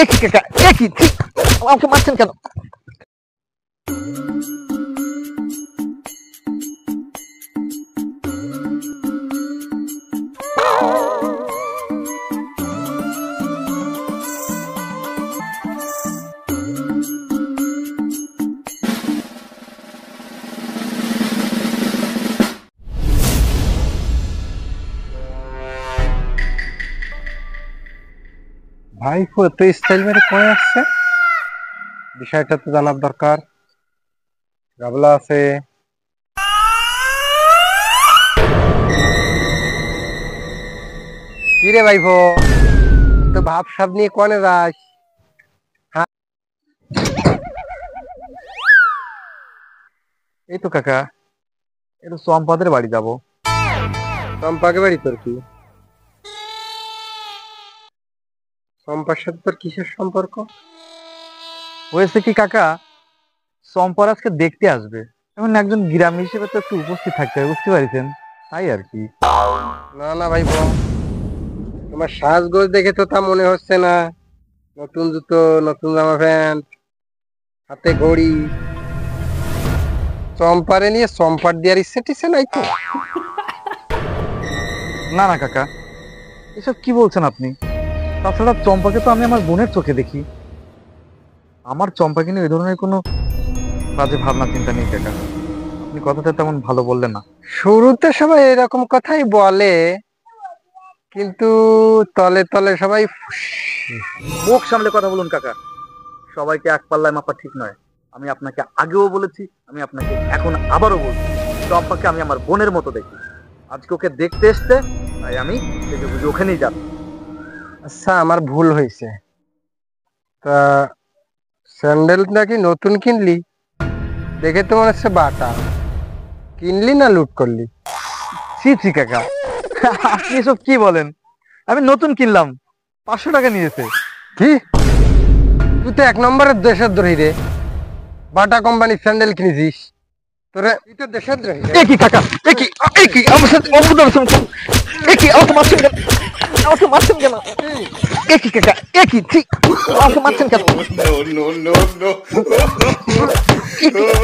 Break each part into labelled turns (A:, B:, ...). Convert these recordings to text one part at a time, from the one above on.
A: একই কাকা একই ঠিক আমাকে মারছেন কেন?
B: ভাইপো এত স্টাইল মেরে করে আসছে, বিষয়টা তো জানার দরকার। গাবলা আছে। কি রে ভাইপো, তো ভাব সাব নিয়ে কোনে যাস? হ্যাঁ
A: এই তো কাকা, একটু চম্পাদের বাড়ি যাব।
B: চম্পাকে বাড়ি? তোর কি চম্পার সাথে তোর কিসের সম্পর্ক?
A: হয়েছে কি কাকা, চম্পার আজকে দেখতে আসবে, এখন একজন গ্রামী হিসেবে তো একটু উপস্থিত থাকতে হবে, বুঝতে পারছেন, তাই আর কি।
B: না না ভাইপো, তোমার সাজগোজ দেখে তো তা মনে হচ্ছে না। নতুন জুতো, নতুন জামা প্যান্ট, হাতে ঘড়ি, চম্পারে নিয়ে চম্পার দেওয়ার ইচ্ছে টিচ্ছে নাই তো?
A: না না কাকা, এসব কি বলছেন আপনি? তাছাড়া চম্পাকে তো আমি আমার বোনের চোখে দেখি, আমার চম্পাকে নিয়ে ওই ধরনের কোনো বাজে ভাবনা চিন্তা নেই কাকা। আপনি কথাটা তেমন ভালো বললেন না।
B: শুরুতে সবাই এরকম কথাই বলে, কিন্তু তলে তলে সবাই
A: মুখ সামলে কথা বলুন কাকা, সবাইকে এক পাল্লায় মাপা ঠিক নয়। আমি আপনাকে আগেও বলেছি, আমি আপনাকে এখন আবারও বলছি, চম্পাকে আমি আমার বোনের মতো দেখি। আজকে ওকে দেখতে এসতে, তাই আমি সেজে বুঝে ওখানেই যাচ্ছি।
B: আচ্ছা আমার ভুল হয়েছে। তা স্যান্ডেল নাকি নতুন কিনলি? দেখে তো মনে হচ্ছে বাটা। কিনলি না লুট করলি?
A: ছি ছি কাকা, আপনি এসব কি বলেন? আমি নতুন কিনলাম, 500 টাকা নিয়েছে।
B: কি, তুই তো এক নম্বরের দেশের দ্রোহী রে। বাটা কোম্পানির স্যান্ডেল কিনেছিস? তোরে তুই তো দেশের দ্রোহী রে।
A: একই কাকা, একই একই আমার সাথে অদ্ভুত আচরণ করুন। একই আমাকে মারছেন কেন? আমাকে মারছেন কেন? একই কাকা একই ঠিক আমাকে মারছেন কেন? একই,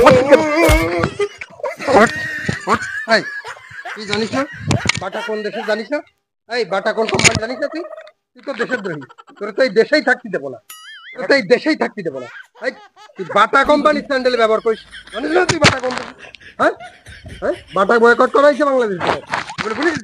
A: মারছেন কেন?
B: ওঠ, ওঠ, এই, তুই জানিস না বাটা কোন দেশের? জানিস না? এই বাটা কোন কোম্পানি জানিস না তুই? তুই তো দেশের দ্রোহী। তোর তো এই দেশেই থাকতে দেবো না, তোর তো এই দেশেই থাকতে দেবো না। এই, তুই বাটা কোম্পানির স্যান্ডেল ব্যবহার করিস, জানিস না তুই বাটা কোম্পানি? হ্যাঁ, হ্যাঁ, বাটা বয়কট করা হয়েছে বাংলাদেশ থেকে। বলে বলিস